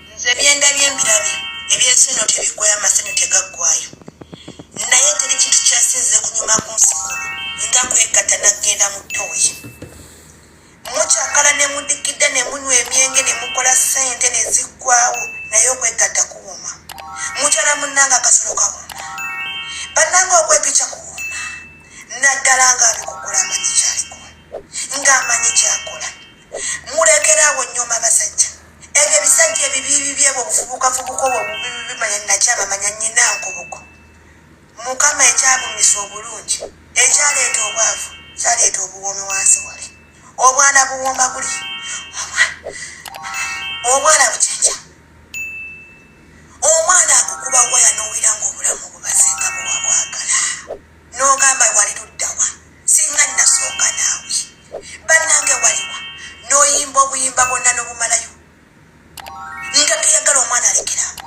nze byenda byembirabye ebyensino tebigwayo amaseno tegaggwayo naye teri kintu kyasinze kunyuma ku nsi kuno nga kwegatta naggenda mu ttooyi mukyakala ne mudikidde ne munywa emyenge ne mukola ssente ne ziggwawo naye okwegatta kuwuma mukyala munnanga akasolo kawuma bannanga okwepica kuwuma naddala ng'abikukola amanyi kyaliko ng'amanyi kyakola mulekerawo nnyoma basajja ebyo ebisajja ebibiibi byebwe obufubukafubuka obwo bimanya nakyabamanya nnyina nkobuko mukama ekyabumisa obulungi ekyaleeta obwavu kyaleeta obuwoomi wansi wale obwana buwomba buli obwana bucanja omwana akukuba waya n'owira ng'obulamu bubazenga buwa bwagala n'ogamba wali luddawa singa nasooka naawe bannange waliwa n'oyimba obuyimba bwonna n'obumalayo nga tuyagala omwana alekerawo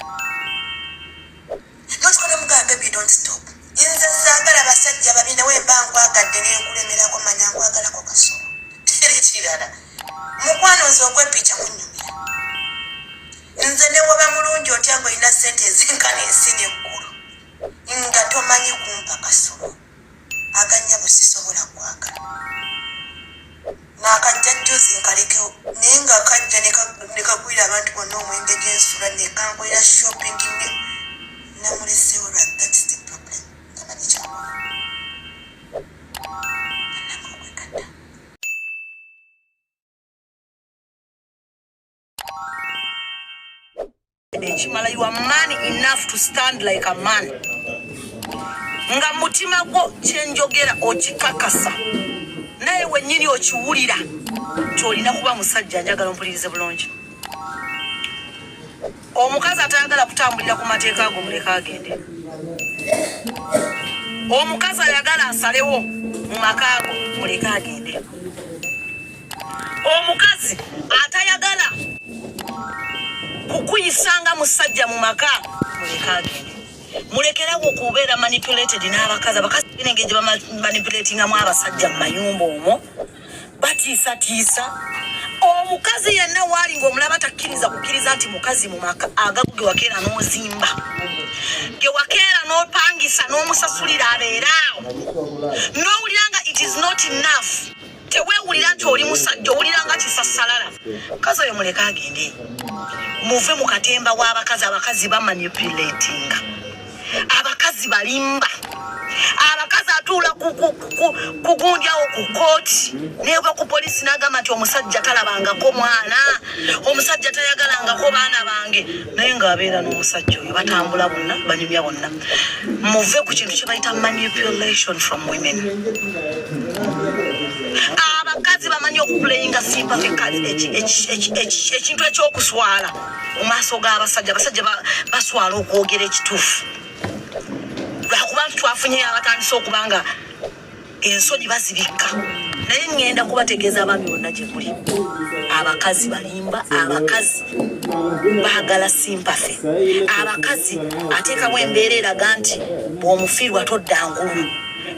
notuko ne mugamba baby don't stop nze saagala basajja babi nawe mbangwagadde n'enkulemerako manya nkwagalako kasolo teri kirala mukwano nze okwepica kunnyumira nze ne waba mulungi otya ng'olina ssente ezenkana ensi n'eggulu nga tomanyi kumpa kasolo aganya busisobola kwagala n'akajja jjuzi nkalekewo naye nga kajja ne kagwira abantu bonna omwenge gy'ensula ne kankolera shopping ne namulesewo lwa that's the problem tamanyi kyakola bannanga okwegatta ekimala you are man enough to stand like a man nga mutima gwo kyenjogera okikakasa naye wennyini okiwulira kyolina kuba musajja njagala ompulirize bulungi omukazi atayagala kutambulira ku mateeka ago muleka agende omukazi ayagala asalewo mu maka ago muleka agende omukazi atayagala kukuyisanga musajja mu maka muleka agende mulekerawo okubeera manipulated n'abakazi abakazi binenge gye bamanipulatingamu abasajja mu mayumba omwo batiisatiisa omukazi yenna waali ng'omulaba takkiriza kukkiriza nti mukazi mu maka agago ge wakeera n'ozimba ge wakeera n'opangisa n'omusasulira abeeraawo n'owulira nga it is not enough teweewulira nti oli musajja owulira nga kisassalala mukazi oyo muleka agende muve mu katemba w'abakazi abakazi bamanipulatinga abakazi balimba abakazi atuula kugundyawo ku kooti neebwa ku polisi n'agamba nti omusajja talabangako mwana omusajja tayagalangako baana bange naye ng'abeera n'omusajja oyo batambula bonna banyumya bonna muve ku kintu kye bayita manipulation from women abakazi bamanyi okuplayinga sympathy cards ekintu ekyokuswala mu maaso g'abasajja abasajja baswala okwogera ekituufu lwakuba twafunye abatandise okubanga ensonyi bazibikka naye ngenda kubategeeza abaami bonna gye muli abakazi balimba abakazi baagala sympathy abakazi ateekamu embeera eraga nti bw'omufiirwa todda ngulu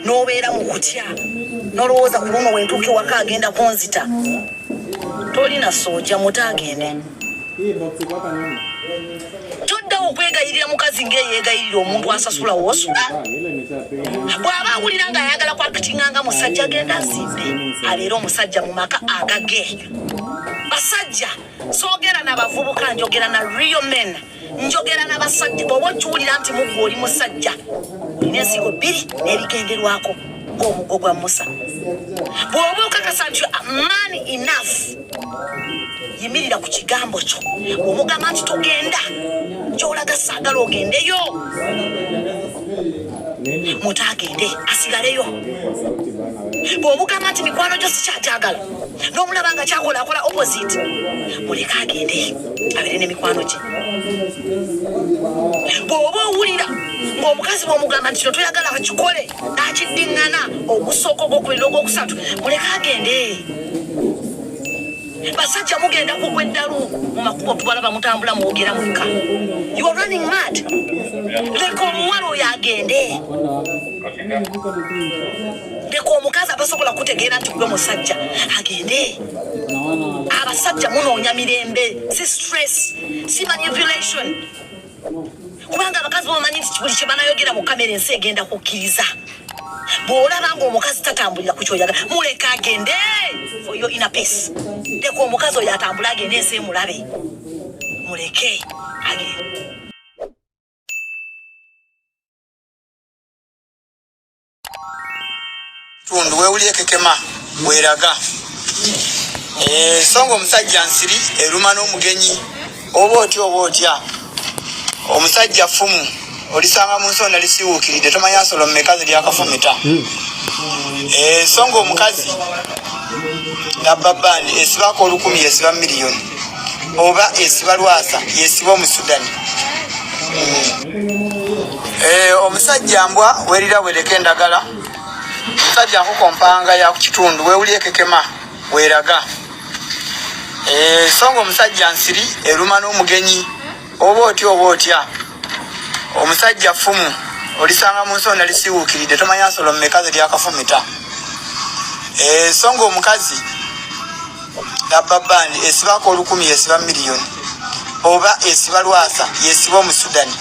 n'obeera mu kutya n'olowooza ku luno wentuuka ewaka agenda kunzita tolina soja mutagende toddawo okwegayirira mukazi ng'eyeegayirira omuntu asasula woosula bw'aba awulira ng'ayagala kwakitinganga musajja agenda azimbe abeera omusajja mu maka agage basajja soogera n'abavubuka njogera na real men njogera n'abasajja bw'oba okiwulira nti mugwe oli musajja olina ensigo bbiri n'ebigenderwako ng'omuggo gwa musa bw'oba okakasa nti man enough yimirira ku kigambo kyo omugamba nti togenda gy'olaga saagala ogendeyo mutagende asigaleyo bw'omugamba nti mikwano gyo sikyakyagala n'omulaba nga kyakolakola opposite muleka agende abeere n'emikwano gye bw'oba owulira ng'omukazi bw'omugamba nti kino toyagala akikole n'akiddiŋŋana ogusooka ogwokubiri n'ogwokusatu muleka agende basajja mugenda kugwa eddalu mu makubo tubalaba mutambula muwogera mwekka you are running mad leka omuwala oyo agende leka omukazi abasobola kutegeera nti gwe musajja agende abasajja munoonya mirembe si stress si manipulation kubanga abakazi bamanyi nti buli kye banayogera mu kamera ensi egenda kukkiriza bw'olaba ng'omukazi tatambulira ku kyoyagala muleka agende for your inner peace leka omukazi oyo atambula agende ensi emulabe muleke agende. Tundu wewulie kekema weraga songo omusajja nsiri eruma n'omugenyi oba otya omusajja fumu olisanga mu nsonda lisiwuukiridde tomanya nsolo mmeka ziri akafumita songo omukazi nabbabandi esibako 1000 yesiba miliyoni oba esiba lwasa yesiba omusudani omusajja mbwa werira wereka endagala omusajja nkukompanga ya ku kitundu wewulie kekema weraga songo omusajja nsiri eruma n'omugenyi oba otya omusajja fumu olisanga mu nsonda lisiwuukiridde tomanya nsolo mmeka ziri akafumita songo omukazi nabbabandi esibako 1000 yesiba miliyoni oba esiba lwasa yesiba omusudani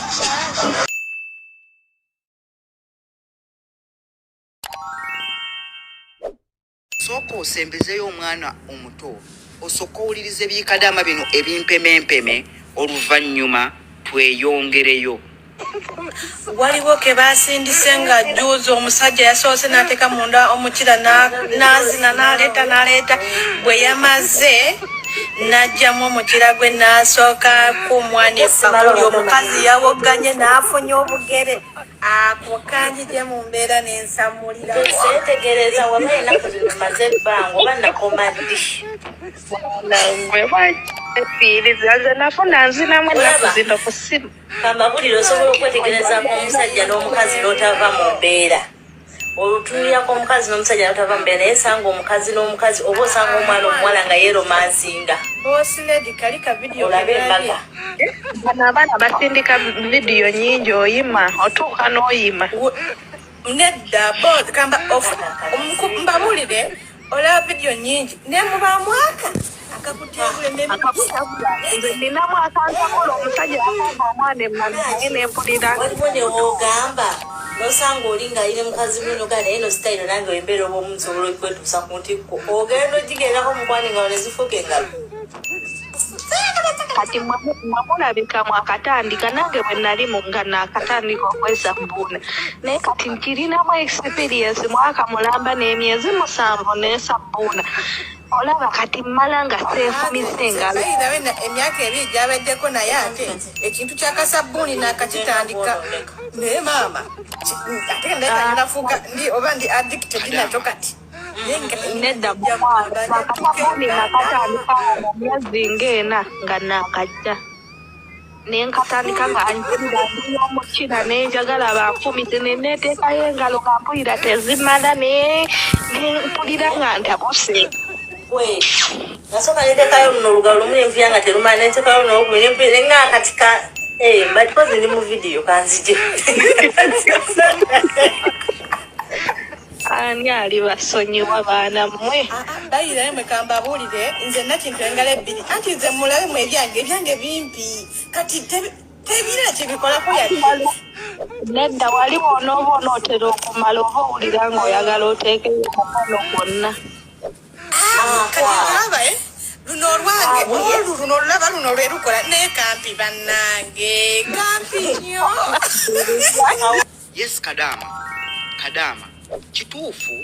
sooka osembezeyo omwana omuto osooka owuliriza ebyikadama bino ebimpemempeme oluvannyuma tweyongereyo. waliwo ke basindise nga juuzi omusajja yasoose n'ateeka munda omukira n'azina n'aleeta bwe yamaze n'ajjamu omukira gwe n'asooka kumwana ebbakuli omukazi yawogganye n'afunye obugere ako kanjije mu mbeera n'ensamulira seetegereza waba ennaku zino maze ebbanga oba nakoma ddi nze nafuna nzinamu ennaku zino ku ssimu kamabulire osobola okwetegerezako omusajja n'omukazi n'otava mu mbeera olutunulirako omukazi n'omusajja n'otava mu mbeera naye sanga omukazi n'omukazi oba osanga omwana omuwala nga yeromansinga osiledi kali ka vidiyo olabe embaga bano abaana basindika vidiyo nyingi oyima otuuka n'oyima nedda kamba mbabulire olaba vidiyo nyingi nemubamwaka nze ninamu akansakola omusajja yakomba omwana emmanaye nempulira waliwo ne woogamba nosanga oli ng'alina mukazi wino ga naye no sitayiro nange wembeera oba omuntu sobola okwetuusa ku ntikko ogenda ogigendako mukwani nga nezifuuka engalo kati mwamulabika mwakatandika nange bwe nali nga nakatandika okwesabbuuna naye kati nkirinamu experience mwaka mulamba n'emyezi 7 n'esabbuuna olaba kati mmala nga seefumise engalo emyaka ebiri gyabaddeko naye ate ekintu kyakasabbuuni nakakitandika naye maama ate nafuuka oba ndi addicted nakyo kati nedda akasabbuuni nakatandika mu myezi ng'ena nga nakajja naye nkatandika nga mpulira ndina omukira nenjagala banfumise neneteekayo engalo nga mpulira tezimala naye mpulira nga ntabuse nasooka neteekayo luno olugalo lumu nenvuya nga terumala neteekayo luno olwokubiri nga akatika mbatipozi ndi mu vidiyo kanzije ani ali basonyiwa baana mmwe bayirayo mwekambabuulire nze nakintu engalo ebbiri anti nze mulabemu ebyange bimpi kati tebirina kyebikolako yali nedda wali bw'onooba onootera okumala oba owulira ng'oyagala oteekeyo omukono gwonna katiaba luno olwange luno olulaba luno lwe lukola naye kampi bannange kampi nnyo yes kadama kituufu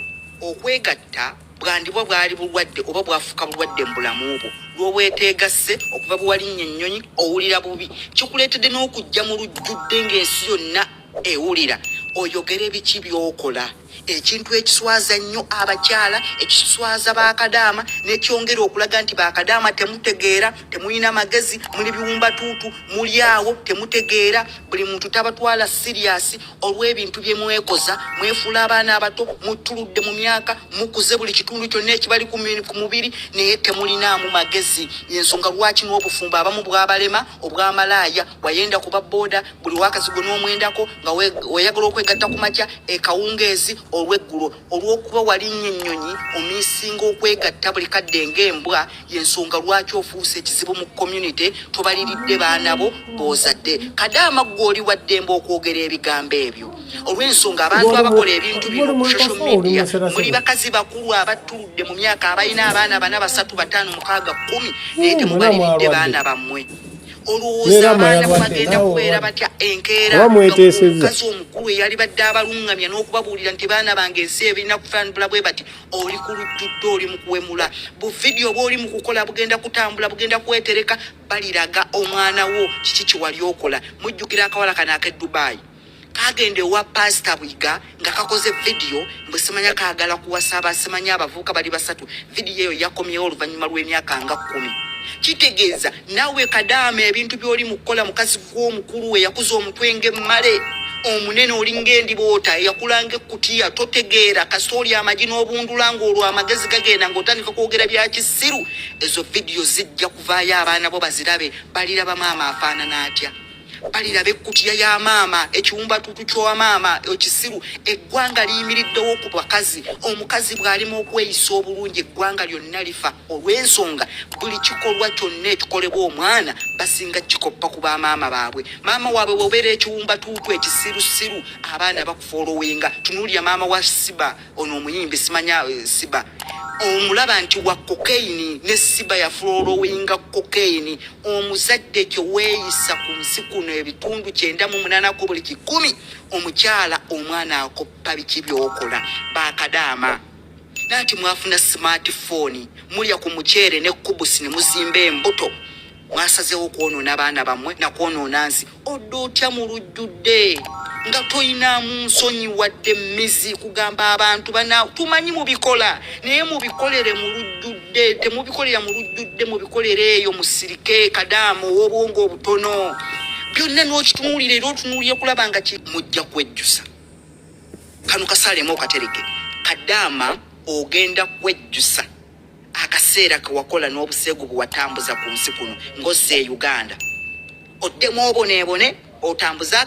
okwegatta bwandibwa bwali bulwadde oba bwafuuka bulwadde mu bulamu bwo lw'obweteegasse okuva bwe walinnya ennyonyi owulira bubi kikuleetedde n'okujja mu lujjudde ng'ensi yonna ewulira oyogere biki by'okola ekintu ekiswaza nnyo abakyala ekiswaza bakadaama nekyongera okulaga nti bakadaama temutegeera temulina magezi muli biwumbatuutu muli awo temutegeera buli muntu tabatwala siriyasi olw'ebintu bye mwekoza mwefuula abaana abato mutuludde mu myaka mukuze buli kitundu kyonna ekibali ku mubiri naye temulinaamu magezi yensonga lwaki n'obufumbo abamu bwabalema obwamalaaya wayenda kuba booda buli wakazigo n'omwendako nga weyagala kwegatta ku makya ekawungeezi olw'eggulo olw'okuba walinnyo ennyonyi omisinga okwegatta buli kadde ng'embwa y'ensonga lwaki ofuuse ekizibu mu community tobaliridde baana bo b'ozadde Kadaama gw'oli wa ddembe okwogera ebigambo ebyo olw'ensonga abantu abakola ebintu bino ku social media muli bakazi bakulu abattuludde mu myaka abalina abaana 4 3 5 6 10 naye temubaliridde baana bammwe olowooza abaana bagenda kubeera batya enkeera omukazi omukulu eyali badde abalungamya n'okubabuulira nti baana bange ensi ebirina kufaanubula bwe bati oli ku lujjudde oli mu kuwemula bu vidiyo bw'oli mu kukola bugenda kutambula bugenda kwetereka baliraga omwana wo kiki kiwali okola mujjukira akawala kano ak'e Dubai kagende wa Pastor Bwiga nga kakoze vidiyo mbwe simanya kaagala kuwasa abasimanya abavuuka bali basatu vidiyo eyo yakomyewo oluvannyuma lw'emyaka nga 10 kitegeeza nawe Kadaama ebintu by'oli mu kukola mukazi gw'omukulu we yakuza omutwe ng'emmale omunene olinga endiboota yakulanga ekkutiya totegeera kasooli amagi n'obundula ng'olwo amagezi gagenda ng'otandika kwogera bya kisiru ezo vidiyo zijja kuvaayo abaana bo bazirabe baliraba maama afaanana atya balirabe ekkutiya ya maama ekiwumbatutu ky'owa maama ekisiru eggwanga liyimiriddewo ku bakazi omukazi bw'alimu okweyisa obulungi eggwanga lyonna lifa olw'ensonga buli kikolwa kyonna ekikolebwa omwana basinga kikoppa ku bamaama baabwe maama waabwe bw'obeera ekiwumbatutu ekisirusiru abaana bakufoolowenga tunuulya maama wa Siba ono omuyimbi simanya Siba omulaba nti wa cocaine ne Siba ya foolowenga cocaine omuzadde ekyo weeyisa ku nsi kuno ebitundu 98 ku buli 10 omukyala omwana akoppa biki by'okola bakadaama nati mwafuna smartphone mulya ku muceere ne kubusi ne muzimba embuto mwasazeewo kwonoona abaana bammwe na kwonoona nsi oddootya mu lujjudde nga toyinaamu nsonyi wadde mizi kugamba abantu bana tumanyi mubikola naye mubikolere mu lujjudde temubikolera mu lujjudde mubikolere eyo musirike Kadaama ow'obwongo obutono byonna n'okitunuulira era otunuulire kulaba nga mujja kwejjusa kano kasaalemu okatereke Kadaama ogenda kwejjusa akaseera ke wakola n'obuseegu bwe watambuza ku nsi kuno ng'osse e Uganda oddemu oboneebone otambuza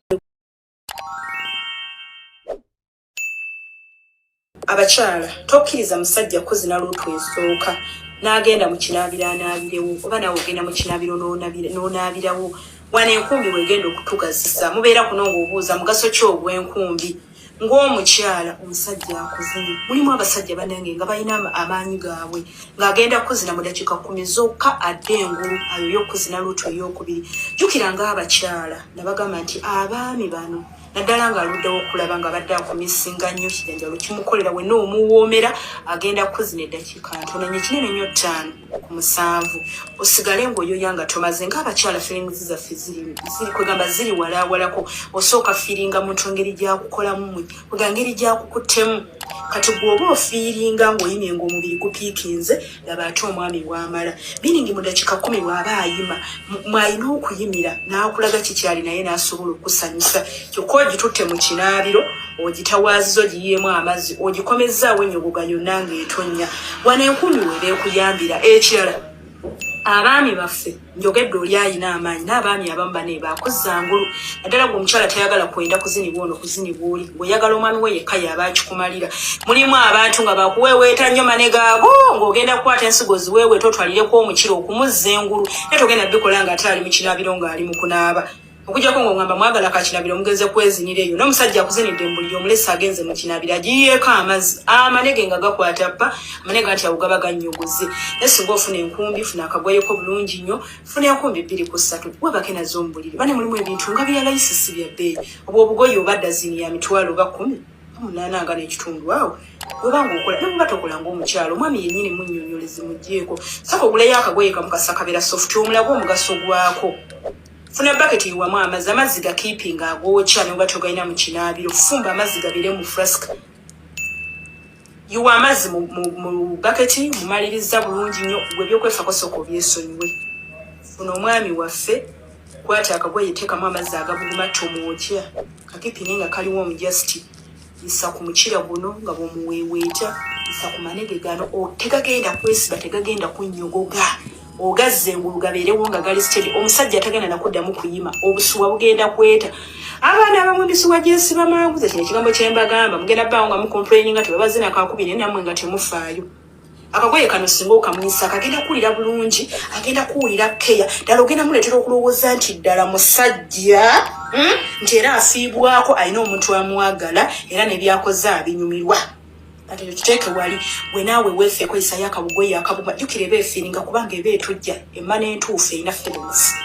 abakyala tokkiriza musajja kuzina luutu esooka n'agenda mu kinaabiro anaabirewo oba nawe ogenda mu kinaabiro n'onaabirawo wana enkumbi bwegenda okutugazisa mubeera kuno ng'obuuza mugaso ki ogw'enkumbi ng'omukyala omusajja akuzini mulimu abasajja banange nga balina amaanyi gaabwe ng'agenda kuzina mu dakiika 10 zokka adde engulu ayo y'okuzina luutu ey'okubiri jjukira ng'abakyala nabagamba nti abaami bano naddala ng'aluddewo okulaba nga badde akumisinga nnyo kijanjalo kimukolera wenna omuwoomera agenda kuzina eddakiika ntono nnyo kinene nnyo 5 ku 7 osigale ng'oyoya nga tomaze ng'abakyala feelings zaffe ziri kwegamba ziri walaawalako osooka fiiringa muntu ngeri gyakukolamu kwega ngeri gyakukuttemu kati bw'oba ofiiringa ng'oyimye ng'omubiri gupiikinze laba ate omwami bw'amala biningi mu dakiika 10 bw'aba ayima mwalina okuyimira n'akulaga kikyali naye n'asobola okusanyusa kyokka ogitutte mu kinaabiro ogitawaazizo giyiemu amazzi ogikomezaawo enyogoga yonna ng'etonnya wana enkumi weeba ekuyambira ekirala abaami baffe njogedde oli ayina amaanyi n'abaami abamu bane baakuzangulu naddala gwe omukyala tayagala kwenda kuzinibwa ono kuzinibwa oli ng'oyagala omwami we yekka yaba akikumalira mulimu abantu nga bakuweeweeta nnyo mane gaabo ng'ogenda kukwata ensigo ziweeweeta otwalireko omukiro okumuzza engulu naye togenda bikola ng'ate ali mu kinaabiro ng'ali mu kunaaba okujjako ng'ogamba mwagala kakinabiro omugeze kwezinira eyo n'omusajja akuzinidde mbuliri omulesi agenze mu kinabiro agiyiyeeko amazzi amanege nga gakwata ppa amanege nti awo gaba gannyogoze naye singa ofuna enkumbi funa akagwayeko bulungi nnyo funa enkumbi 2 ku 3 webake nazo mbuliri bane mulimu ebintu nga bya layisisi bya bbeeyi oba obugoye oba dazini ya mitwalo oba 10 8 nga n'ekitundu awo oba ng'okola ne muba tokola ng'omukyalo omwami yennyini munnyonnyolezi muggyeko saka oguleyo akagoye kamukasa kabeera sofuti omulaga omugaso gwako funa bucket wamu amazzi ga keeping agoocha ne oba togalina mu kinaabiro fumba amazzi gabire mu flask yuwa amazzi mu bucket mumaliriza bulungi nnyo gwe byokwefaako soko byesonyiwe funa omwami waffe kwata akagoye teekamu amazzi agabuguma tomwokya kakipingi nga kaliwo omujasti isa ku mukira guno nga bw'omuweeweeta isa ku manege gano tegagenda kwesiba tegagenda kunnyogoga ogazze engulu gabeerewo nga gali steady omusajja tagenda nakuddamu kuyima obusuwa bugenda kweta abaana abamu ebisuwa gyesiba mangu ze kino ekigambo kyembagamba mugenda bbaawo nga mucomplaininga tebabazina kakubiri nammwe nga temufaayo akagoye kano singa okamwisa akagenda kuwulira bulungi agenda kuwulira keya ddala ogenda muleetera okulowooza nti ddala musajja nti era afiibwako alina omuntu amwagala era nebyakoze abinyumirwa ate tuteeke wali bwe naawe weefeeko isayo akabugoye akabuma jjukira eba efiiringa kubanga eba etujja emmana entuufu erina feelings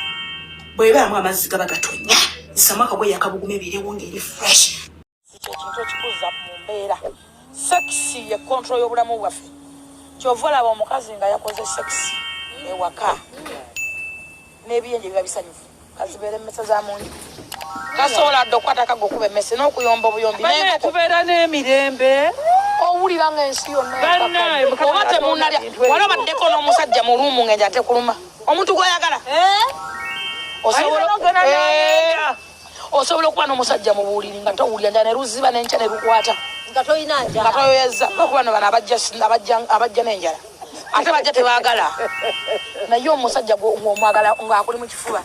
bwebaamu amazzi gaba gatonya isamu akagoye akabuguma ebiirewo ng'eri fresh ekintu ekikuza mu mbeera sekisi ye kontrol y'obulamu bwaffe kyova olaba omukazi nga yakoze sekisi ewaka n'ebiyenje biba bisanyufu kazibeera emmese za munju kasobola dde okukwata kaga okuba emmese n'okuyomba obuyombi tubeera n'emirembe owulira ng'ensi yonna oba temunalya wala baddeko n'omusajja mu luumu ng'enja tekuluma omuntu gw'oyagala osobola okuba n'omusajja mu buwuliri nga towulira nja ne luziba n'enkya ne lukwata nga toyoyeza lwokuba no bano abajja n'enjala ate bajja tebaagala naye omusajja ng'omwagala ng'akuli mu kifuba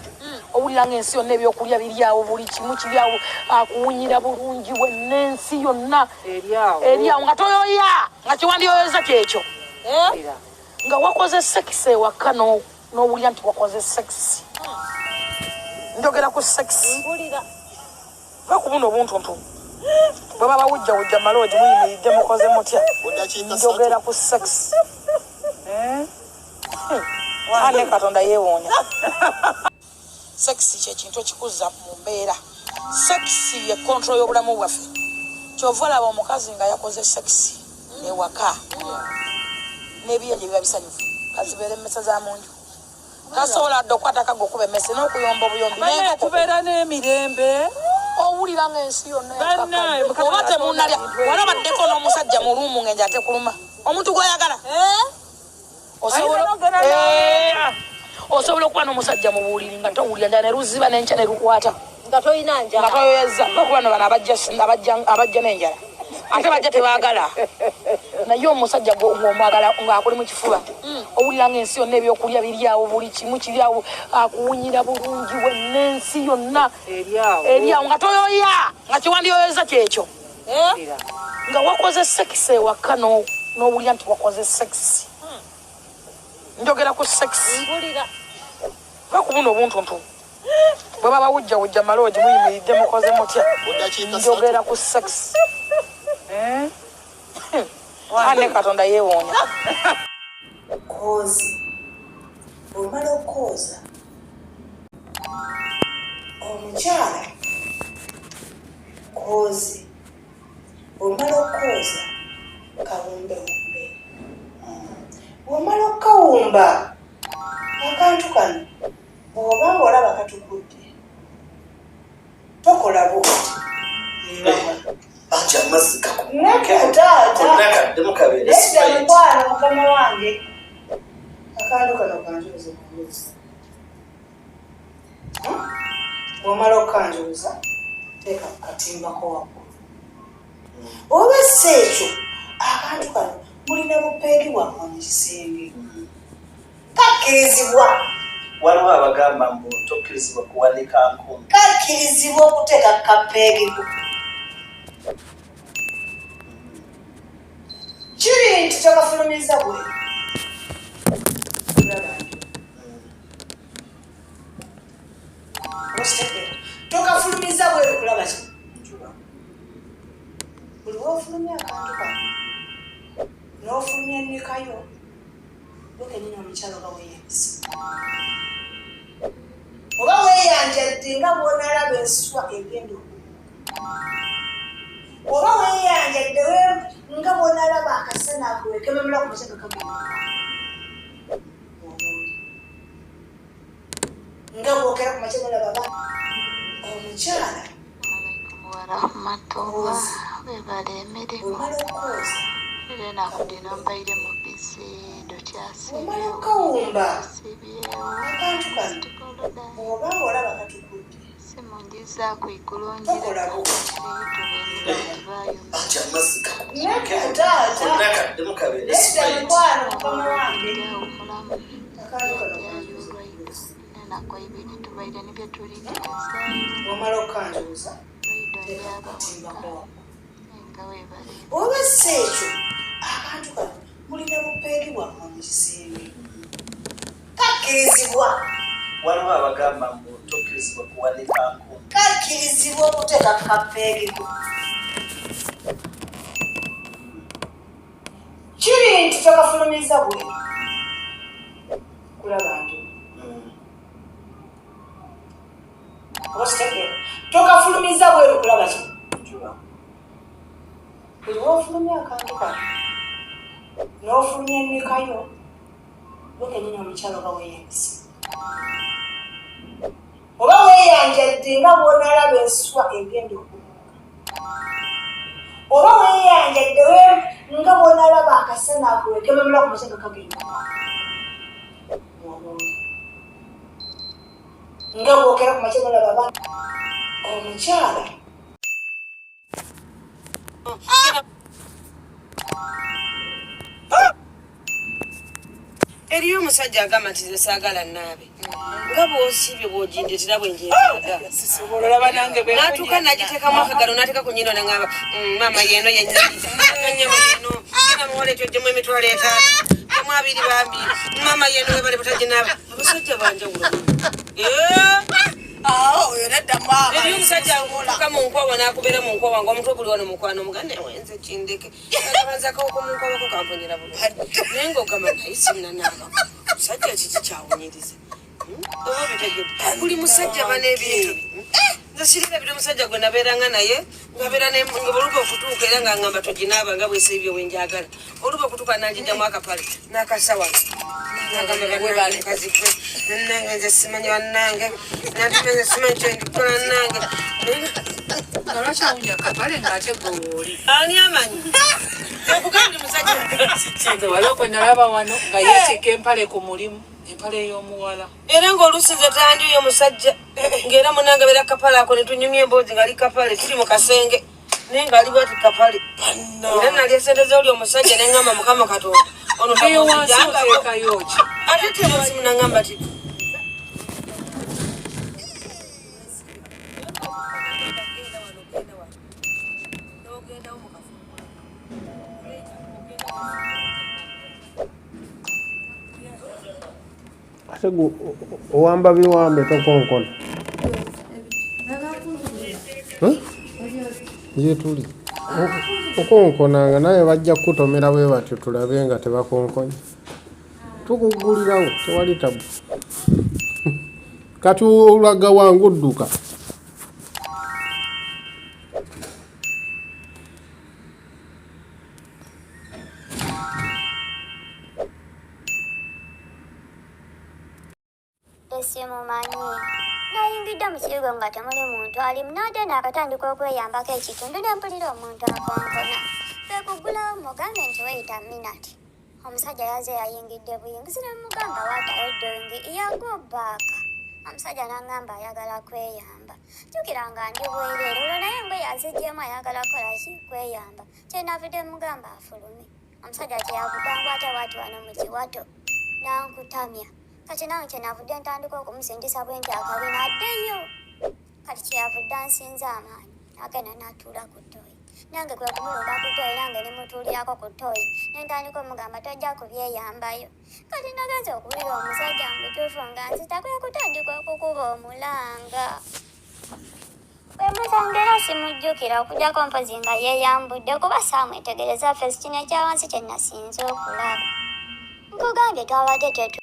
owulira ng'ensi yonna ebyokulya biryawo buli kimu kiryawo akuwunyira bulungi wennensi yonna eryawo nga toyoya nga kiwandiyoyeza kyekyo nga wakoze sekisi ewaka n'owulira nti wakoze sekisi njogera ku sekisi bakubuno obuntuntu bwe baba wujjawujja maloogi muyimiridde mukoze mutya njogera ku sekisi ane katonda yeewoonya sekisi kyekintu ekikuza mu mbeera sekisi ye kontrol y'obulamu bwaffe kyova olaba omukazi nga yakoze sekisi ewaka n'ebiyenje biba bisanyufu kazibeera emmese za munju tasobola dde okukwata kaga okuba emmese n'okuyomba obuyombi tubeera n'emirembe owulira ng'ensi yonna oba temunalya wala baddeko n'omusajja mu luumu ng'enja tekuluma omuntu gw'oyagala osobola okuba n'omusajja mu buwuliri nga towulira nja ne luziba n'enkya ne lukwata nga toyoyeza lwokuba no bano abajja n'enjala ate bajja tebaagala naye omusajja ng'omwagala ng'akuli mu kifuba owulira ng'ensi yonna ebyokulya biryawo buli kimu kiryawo akuwunyira bulungi wennensi yonna eryawo nga toyoya nga kiwandiyoyeza kyekyo nga wakoze sekisi ewaka n'owulira nti wakoze sekisi njogera ku sekisi bakubuno obuntuntu bwe baba wujjawujja maloogi muyimiridde mukoze mutya njogera ku sekisi ane katonda yeewoonya kozi omala okooza omukyala kozi omala okooza kawumbe wumbe omala okawumba akantu kano oba ngaolaba katukudde tokola buti acha amazzi mukwano mukama wange akantu kano kanjuuza omubuuzi omala okanjuuza teeka kukatimbako waggulu oba si ekyo akantu kano mulina bupeegi bwammwe mu kisenge kakkirizibwa waliwo abagamba mbu tokkirizibwa kuwanika nkumi kakkirizibwa okuteeka kukapeegiku kiri nti tokafulumiza bwe tokafulumiza bwe kulaba ki buli woofulumya akantu kano n'ofulumya ennekayo lokenyina omukyalo nga weeyambisa oba weeyanjadde nga bw'onalaba enswa egenda oba weeyanjadde nga bw'onalaba akasana akowekememula ku mukyalo kamu nga bwokera ku makyalo olaba omukyala warahmatullah webale emirimu omala okwoza era nakudina mbaire mu bisi omala okawumba dokyasibyewo akantu kano oba ngaolaba katukudde simungiza kwikulungira acha amazzi nakutaata konna kaddemu kabeere mukwano mukama wange omulamu akantu kano ennaku ibiri tubaire ne bye tulingirizayo. Wamala okanjuuza Timbako. Nga weebale. oba si ekyo abantu kano mulina bupeeri bwammwe mu kiseera kakkirizibwa waliwo abagamba mbu tokkirizibwa kuwanika nku kakkirizibwa okuteeka kapeeri kiri nti tokafulumiza bwe kulaba nti tokafulumiza bweru kulaba ki buli woofulumya akantu kano n'ofulumya emmikayo bokenyini omukyalo oba weeyambisa oba weeyanjadde nga bw'onalaba enswa egenda okubuuka oba weeyanjadde nga bw'onalaba akasana akuwekememula ku musenga kagenda nga bwokera ku makya olaba abantu omukyala eriyo omusajja agamba nti nze saagala naabe nga bw'osiibye bw'ogindetera bwe njenaatuuka nagiteekamu akagalo n'ateeka ku nnyindo naŋŋamba maama yeeno yenyanyabo yeno genda muwala ekyo ddemu emitwalo etaano emu abiri bambi maama yeeno webale butaginaaba abasajja banjawulo eriyo omusajja nkutuka mu nkwawa n'akubeera mu nkwawa ngaomutwe guli wano mukwano muganda wenze kindeke akabanza akawoko mu nkwawako kamponyera bulungi naye ngaogamba naye sinnanaaba omusajja kiki kyawunyiriza oba bitegedde buli musajja baneebintu nze sirirabira omusajja gwe nabeeranga naye ngabeera oluba okutuuka era nga ngamba toginaaba nga bwesiibye wenjagala oluba okutuuka nanjijjamu akapale n'akasawa nagambabakazikwe nanange nze simanyi wannange nantumenze simanyi kyendikola nange Kalwaki akapale ng'ate gwowooli ani amanyi okugambye musajja waliwo kwe nalaba wano nga yeetika empale ku mulimu empale ey'omuwala era ng'oluusi nze tandiyo omusajja ng'era munange beera kapale ako ne tunyumya emboozi ngaali kapale tuli mu kasenge naye ng'ali bwati kapale era nali esente z'oli omusajja ne ŋŋamba mukama katonda ono eyo wansi oteekayo ki ate temusimu naŋŋamba ti ate owamba biwambe tokonkona gyetuli okonkonanga naye bajja kukutomera bwe batyo tulabe nga tebakonkonya tukugulirawo tewali tabu kati olaga wangu dduka Simumanyi nayingidde mu kibuga nga temuli muntu alimu n'ate n'akatandika okweyambako ekitundu ne mpulira omuntu akonkona kwekuggulawo mugambe nti weyita minati omusajja yaze yayingidde buyingizi ne mugamba waatayoddongi yagobaaka omusajja n'aŋŋamba ayagala kweyamba jjukira nga ndi bwereere olwo naye mbwe yaziggyemu ayagala kolaki kweyamba kyenavudde mugamba afulume omusajja kyeyavuddangu ate waati wano mu kiwato n'ankutamya kati nange kyenavudde ntandika okumusindisa bwe nti akabina addeyo kati kyeyavudde ansinza amaanyi agenda n'atuula ku ttooyi nange kwe kumulumba ku ttooyi nange ne mutuulirako ku ttooyi ne ntandika omugamba tojja kubyeyambayo kati nagenza okuwulira omusajja mu butuufu nga nzita kwe kutandika okukuba omulanga kwe musanga era simujjukira okugyako mpozi nga yeeyambudde kuba saamwetegereza fesi kino ekyawansi kye nasinze okulaba nkugambye twabadde tetu